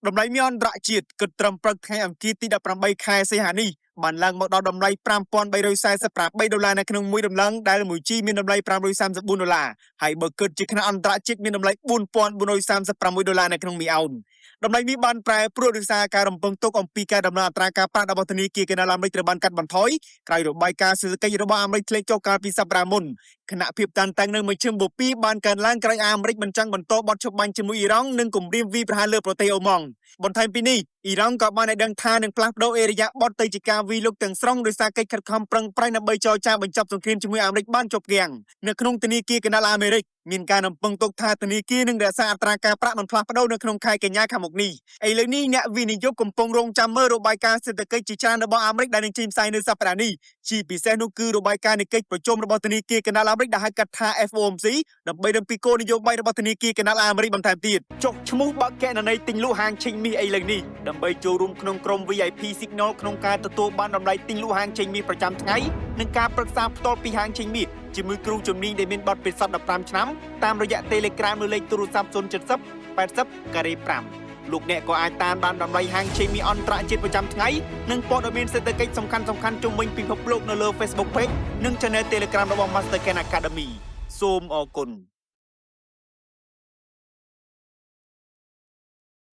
Đồng lấy mion rạ chiết cực trầm prật khai ẩm kia tí đập rằm bay khai xây hà ni. Bản lăng một đo đồng lấy pram pon bay đôi sai sắp rạp bay đô la này khăn mũi đồng lăng đã là mũi chi miên đồng lấy pram đôi sam sắp buôn đô la. Hãy bật cực chỉ khăn ăn rạ chiết miên đồng lấy buôn pon buôn đôi sam sắp pram mũi đô la này khăn mì áo. Đồng lấy mi ban prai pro đôi sa ca rầm bông tốc ông pi ca đồng la tra ca pa đa bát ni kia cái làm lấy từ ban cắt ban thói. Cái rồi bay ca sử cái rồi ba lấy lên cho ca pi sắp ramon. ขณะភាពតានតាំងនៅមួយជើងបពីបានកើនឡើងក្រោយអាមេរិកបញ្ចាំងបន្តបទឈប់បាញ់ជាមួយអ៊ីរ៉ង់និងគម្រាមវាយប្រហារលើប្រទេសអូម៉ង់បន្ថែមពីនេះអ៊ីរ៉ង់ក៏បានឲ្យដឹងថានឹងផ្លាស់ប្ដូរអេរយាប័តទៅជាការវាយលុកទាំងស្រុងដោយសារកិច្ចខិតខំប្រឹងប្រែងដើម្បីចរចាបញ្ចប់សង្គ្រាមជាមួយអាមេរិកបានចប់គាំងនៅក្នុងធនាគារកណ្ដាលអាមេរិកមានការរំពឹងទុកថាធនាគារនឹងរក្សាអត្រាការប្រាក់មិនផ្លាស់ប្ដូរនៅក្នុងខែកញ្ញាខាងមុខនេះឥឡូវនេះអ្នកវិនិយោគកំពុងរងចាំមើលរបាយការណ៍សេដ្ឋកិច្ចជាច្រើនរបស់អាមេរិកដែលនឹងចេញផ្សាយនៅសប្តាហ៍នេះជាពិសេសនោះគឺរបាយការណ៍នៃកិច្ចប្រជុំរបស់ធនាគារកណ្ដាលអាមេរិកដែលហៅកាត់ថា FOMC ដើម្បីរំពីគោលនយោបាយរបស់ធនាគារកណ្ដាលអាមេរិកបន្ថែមទៀតចុះឈ្មោះបើកគណនីទិញលក់ហាងឆេងមាសឥឡូវនេះដើម្បីចូលរួមក្នុងក្រុម VIP Signal ក្នុងការទទួលបានតម្លៃទិញលក់ហាងឆេងមាសប្រចាំថ្ងៃនិងការប្រឹក្សាផ្ទាល់ពីហាងឆេងមាសជាមួយគ្រូជំនាញដែលមានបទពិសោធន៍15ឆ្នាំតាមរយៈ Telegram ឬលេខទូរស័ព្ទ070 80 5លោកអ្នកក៏អាចតាមដានតម្លៃហាងឆេងមាសអន្តរជាតិប្រចាំថ្ងៃនិងព័ត៌មានសេដ្ឋកិច្ចសំខាន់ៗជុំវិញពិភពលោកនៅលើ Facebook Page និង Channel Telegram របស់ Master Ken Academy សូមអរគុណ